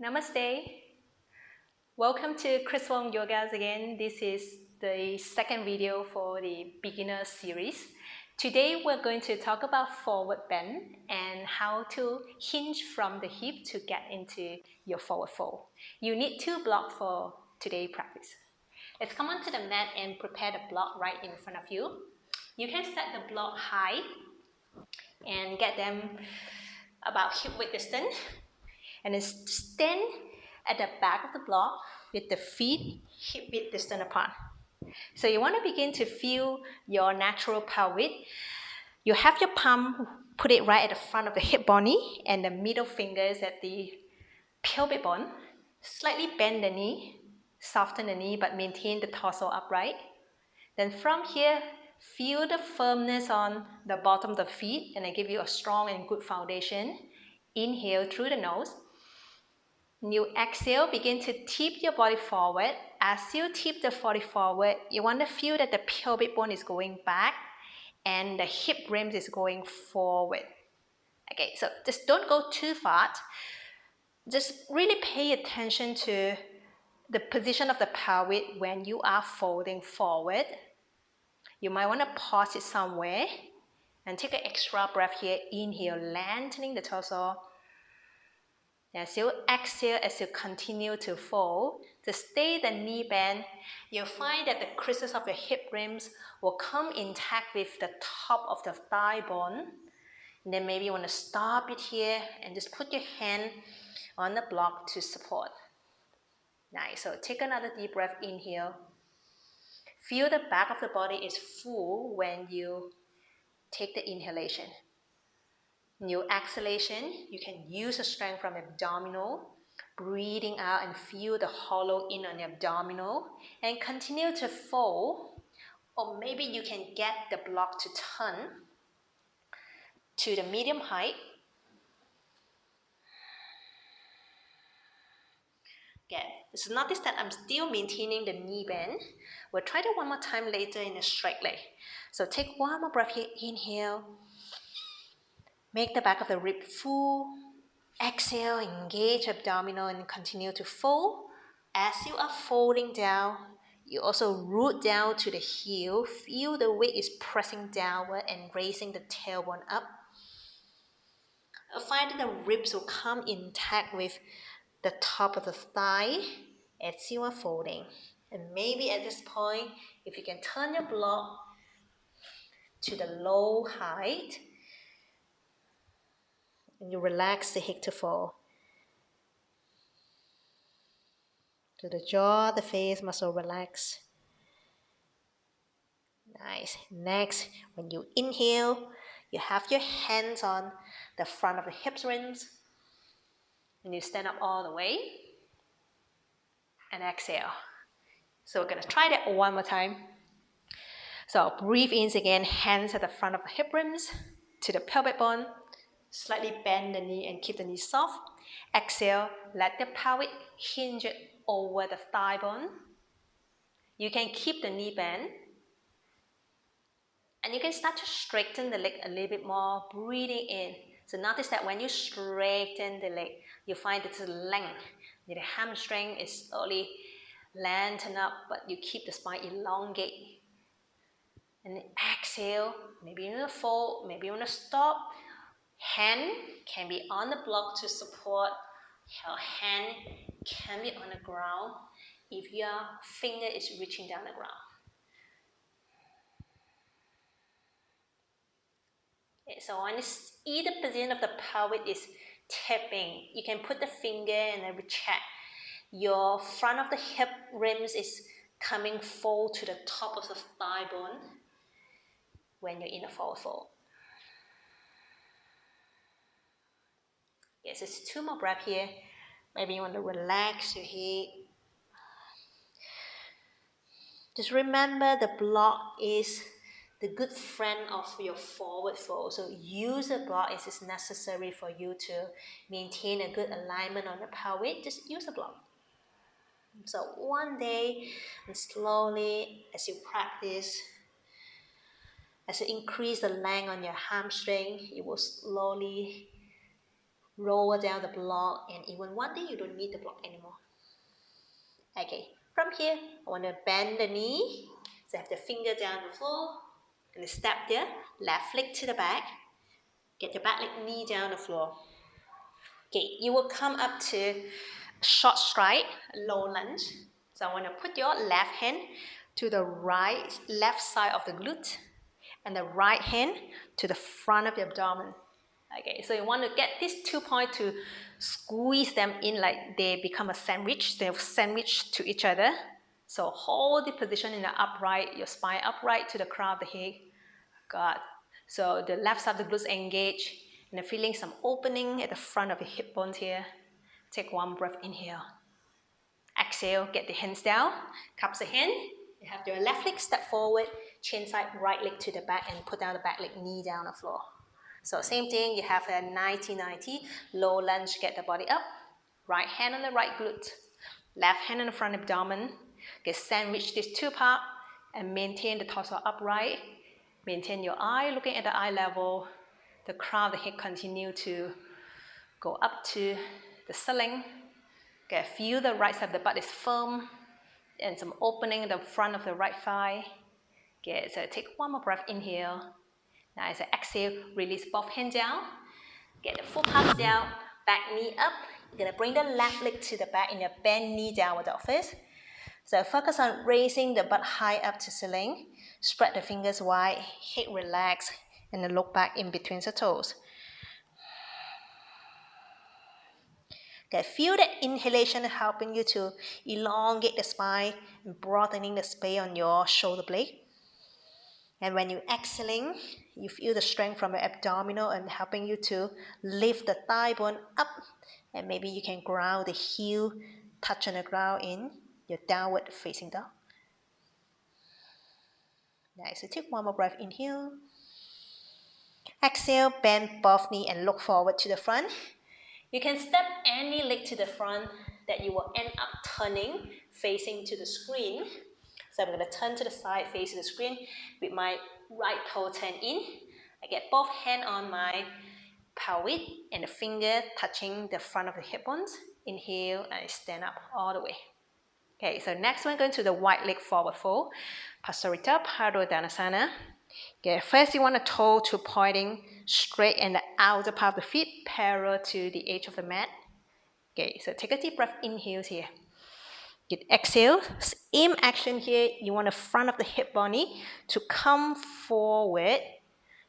Namaste. Welcome to Chris Wong Yogas again. This is the second video for the beginner series. Today we're going to talk about forward bend and how to hinge from the hip to get into your forward fold. You need two blocks for today's practice. Let's come onto the mat and prepare the block right in front of you. You can set the block high and get them about hip width distance, and then stand at the back of the block with the feet hip width distance apart. So you want to begin to feel your natural pelvic. You have your palm, put it right at the front of the hip bony and the middle fingers at the pelvic bone. Slightly bend the knee, soften the knee but maintain the torso upright. Then from here, feel the firmness on the bottom of the feet and I give you a strong and good foundation. Inhale through the nose. You exhale, begin to tip your body forward. As you tip the body forward, you want to feel that the pelvic bone is going back and the hip rims is going forward. Okay, so just don't go too fast. Just really pay attention to the position of the pelvic when you are folding forward. You might want to pause it somewhere and take an extra breath here. Inhale, lengthening the torso. As you exhale, as you continue to fold, to stay the knee bend, you'll find that the creases of your hip rims will come intact with the top of the thigh bone. And then maybe you want to stop it here and just put your hand on the block to support. Nice. So take another deep breath. Inhale. Feel the back of the body is full when you take the inhalation. New exhalation, you can use the strength from abdominal, breathing out and feel the hollow in on the abdominal and continue to fold, or maybe you can get the block to turn to the medium height. Again, so notice that I'm still maintaining the knee bend. We'll try that one more time later in a straight leg. So take one more breath here, inhale. Make the back of the rib full. Exhale, engage abdominal and continue to fold. As you are folding down, you also root down to the heel. Feel the weight is pressing downward and raising the tailbone up. Find that the ribs will come intact with the top of the thigh as you are folding. And maybe at this point, if you can turn your block to the low height, and you relax the hip to fold. So the jaw, the face muscle relax. Nice. Next, when you inhale, you have your hands on the front of the hip rims. And you stand up all the way. And exhale. So we're going to try that one more time. So breathe in again, hands at the front of the hip rims to the pelvic bone. Slightly bend the knee and keep the knee soft. Exhale, let the pelvic hinge over the thigh bone. You can keep the knee bent. And you can start to straighten the leg a little bit more, breathing in. So notice that when you straighten the leg, you find that the length. The hamstring is slowly lengthen up, but you keep the spine elongate. And exhale, maybe you want to fold, maybe you want to stop. Hand can be on the block to support. Your hand can be on the ground if your finger is reaching down the ground. Okay, so on either position of the pelvic is tapping, you can put the finger and then check. Your front of the hip rims is coming forward to the top of the thigh bone when you're in a forward fold. Yes, it's two more breaths here. Maybe you want to relax your head. Just remember the block is the good friend of your forward fold. So use the block as it's necessary for you to maintain a good alignment on the pelvic. Just use the block. So one day, and slowly as you practice, as you increase the length on your hamstring, it will slowly Roll down the block, and even one day you don't need the block anymore. Okay, from here, I want to bend the knee. So I have the finger down the floor, and step there, left leg to the back. Get your back leg, knee down the floor. Okay, you will come up to short stride, low lunge. So I want to put your left hand to the left side of the glute, and the right hand to the front of the abdomen. Okay, so you want to get these 2 points to squeeze them in like they become a sandwich. They're sandwiched to each other. So hold the position in the upright, your spine upright to the crown of the head. Good. So the left side of the glutes engage, and you're feeling some opening at the front of the hip bones here. Take one breath, inhale. Exhale, get the hands down, cups the hand. You have your left leg step forward, chin side, right leg to the back, and put down the back leg, knee down the floor. So same thing, you have a 90-90, low lunge, get the body up. Right hand on the right glute, left hand on the front abdomen. Get sandwich these 2 parts and maintain the torso upright. Maintain your eye looking at the eye level. The crown of the head continue to go up to the ceiling. Okay, feel the right side of the butt is firm and some opening in the front of the right thigh. Okay, so take one more breath, inhale. Now as I exhale, release both hands down. Get the full palms down, back knee up. You're gonna bring the left leg to the back in your bend knee downward dog first. So focus on raising the butt high up to ceiling. Spread the fingers wide, head relax, and then look back in between the toes. Okay, feel that inhalation helping you to elongate the spine and broadening the space on your shoulder blade. And when you're exhaling, you feel the strength from your abdominal and helping you to lift the thigh bone up. And maybe you can ground the heel, touch on the ground in your downward facing dog. Nice, so take one more breath, inhale. Exhale, bend both knee and look forward to the front. You can step any leg to the front that you will end up turning, facing to the screen. So I'm going to turn to the side, facing the screen with my right toe turned in. I get both hands on my pelvis and the finger touching the front of the hip bones. Inhale and I stand up all the way. Okay, so next we're going to the wide leg forward fold, Pasarita Padottanasana. Okay, first you want the toe to pointing straight and the outer part of the feet parallel to the edge of the mat. Okay, so take a deep breath, inhale here. Get exhale, aim action here, you want the front of the hip bony to come forward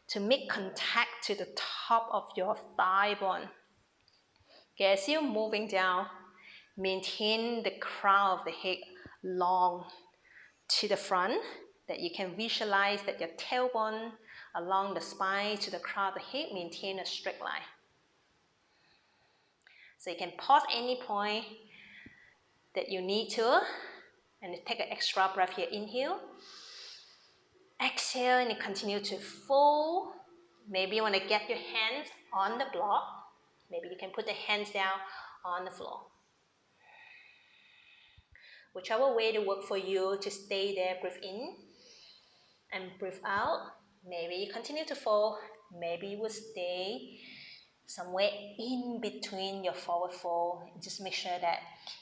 to make contact to the top of your thigh bone. Okay, as you're moving down, maintain the crown of the head long to the front, that you can visualize that your tailbone along the spine to the crown of the head, maintain a straight line. So you can pause any point that you need to, and take an extra breath here, inhale. Exhale, and you continue to fold. Maybe you want to get your hands on the block. Maybe you can put the hands down on the floor. Whichever way to work for you, to stay there, breathe in and breathe out. Maybe you continue to fold. Maybe you will stay somewhere in between your forward fold. Just make sure that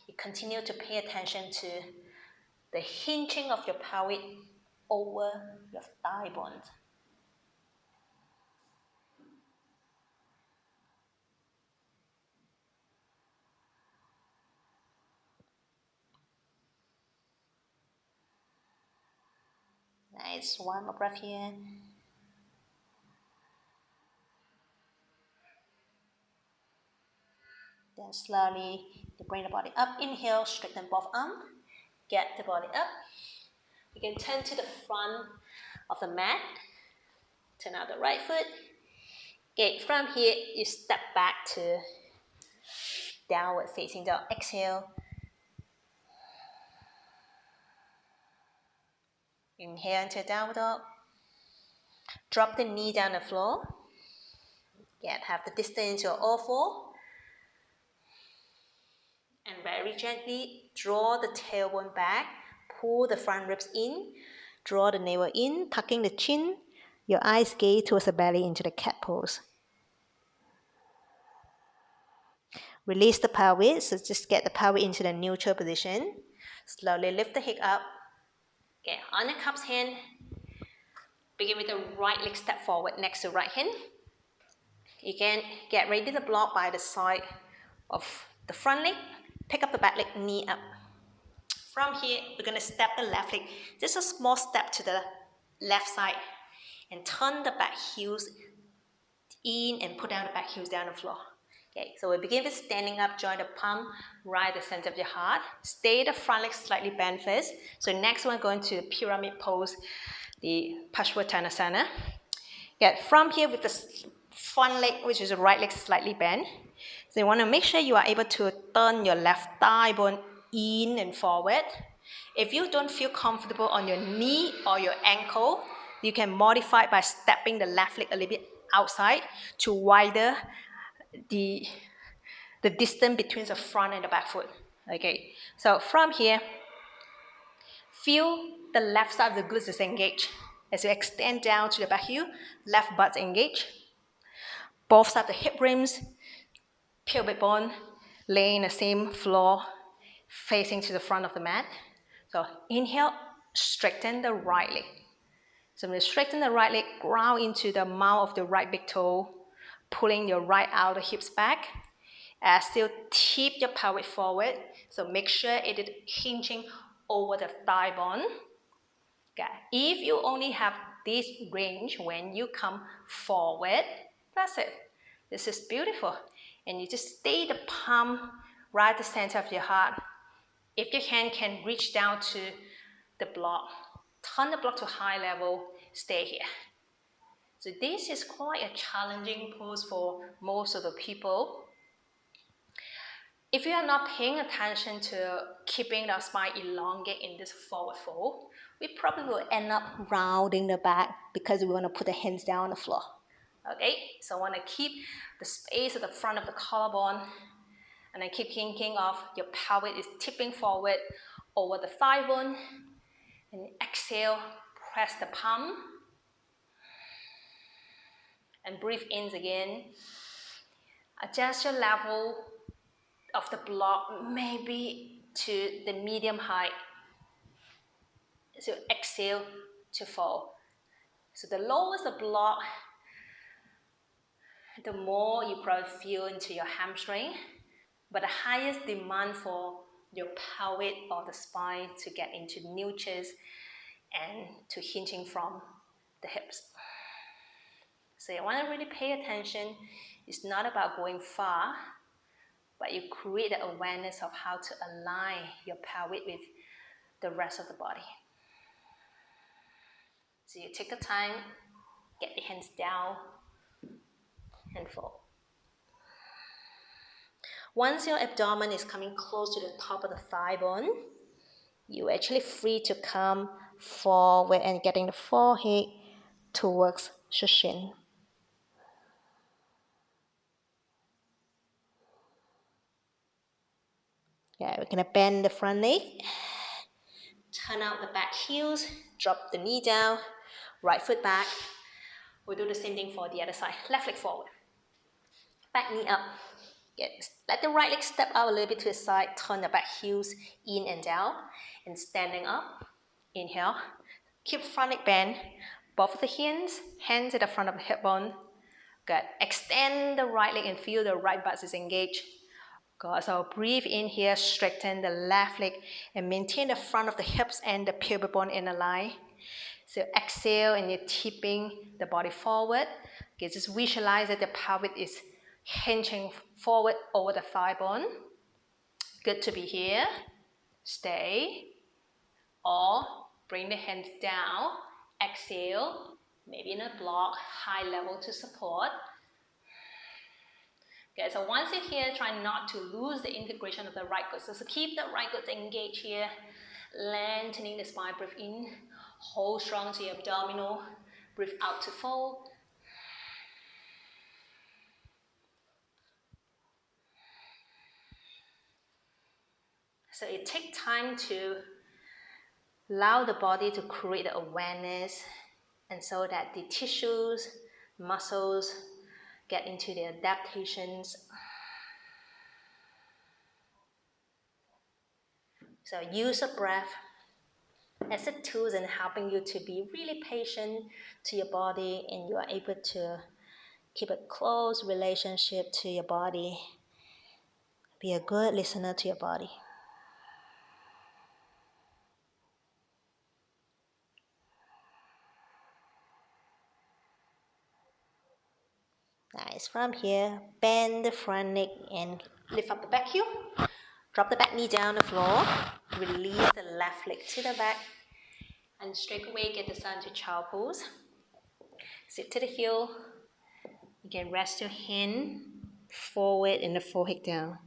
you continue to pay attention to the hinging of your pelvis over your thigh bones. Nice, one more breath here. Then slowly you bring the body up. Inhale, straighten both arms. Get the body up. You can turn to the front of the mat. Turn out the right foot. Okay, from here you step back to downward facing dog. Exhale. Inhale into downward dog. Drop the knee down the floor. Get half the distance to your all four. And very gently draw the tailbone back. Pull the front ribs in. Draw the navel in, tucking the chin. Your eyes gaze towards the belly into the cat pose. Release the pelvis, so just get the pelvis into the neutral position. Slowly lift the hip up. Okay, on the cupped hand, begin with the right leg step forward next to right hand. You can get ready to block by the side of the front leg. Pick up the back leg, knee up. From here, we're going to step the left leg. Just a small step to the left side. And turn the back heels in and put down the back heels down the floor. Okay, so we begin with standing up, join the palm right at the center of your heart. Stay the front leg slightly bent first. So next we're going to pyramid pose, the Paschimottanasana. Get from here with the front leg, which is the right leg slightly bent. So you want to make sure you are able to turn your left thigh bone in and forward. If you don't feel comfortable on your knee or your ankle, you can modify by stepping the left leg a little bit outside to widen the distance between the front and the back foot. Okay, so from here, feel the left side of the glutes is engaged. As you extend down to the back heel, left butt engaged. Both sides of the hip rims, pelvic bone, laying the same floor, facing to the front of the mat. So inhale, straighten the right leg. So when you straighten the right leg, ground into the mount of the right big toe, pulling your right outer hips back. Still tip your pelvis forward. So make sure it is hinging over the thigh bone. Okay. If you only have this range when you come forward, that's it. This is beautiful. And you just stay the palm right at the center of your heart. If your hand can reach down to the block, turn the block to high level, stay here. So this is quite a challenging pose for most of the people. If you are not paying attention to keeping the spine elongate in this forward fold, we probably will end up rounding the back because we want to put the hands down on the floor. Okay, so I want to keep the space at the front of the collarbone, and then keep thinking of your pelvis is tipping forward over the thigh bone, and exhale, press the palm, and breathe in again. Adjust your level of the block maybe to the medium height. So exhale to fall. So the lower the block, the more you probably feel into your hamstring, but the highest demand for your pelvis or the spine to get into neutral and to hinging from the hips. So you want to really pay attention. It's not about going far, but you create the awareness of how to align your pelvis with the rest of the body. So you take the time, get the hands down, and fold. Once your abdomen is coming close to the top of the thigh bone, you're actually free to come forward and getting the forehead towards the shin. Yeah, we're gonna bend the front leg, turn out the back heels, drop the knee down, right foot back. We'll do the same thing for the other side. Left leg forward, back knee up. Let the right leg step out a little bit to the side, turn the back heels in and down, and standing up. Inhale, keep front leg bent, both of the hands at the front of the hip bone. Good. Extend the right leg and feel the right butt is engaged. Good. So breathe in here, straighten the left leg and maintain the front of the hips and the pelvic bone in a line. So exhale and you're tipping the body forward. Okay, just visualize that the pelvis is hinging forward over the thigh bone. Good to be here. Stay. Or bring the hands down. Exhale. Maybe in a block, high level to support. Okay, so once you're here, try not to lose the integration of the right glutes. So keep the right glutes engaged here. Lengthening the spine. Breathe in. Hold strong to your abdominal. Breathe out to fold. So it takes time to allow the body to create the awareness, and so that the tissues, muscles get into the adaptations. So use a breath as a tool in helping you to be really patient to your body, and you are able to keep a close relationship to your body. Be a good listener to your body. Nice. From here, bend the front neck and lift up the back heel. Drop the back knee down on the floor. Release the left leg to the back. And straight away get the sun to child pose. Sit to the heel. You can rest your hand forward and the forehead down.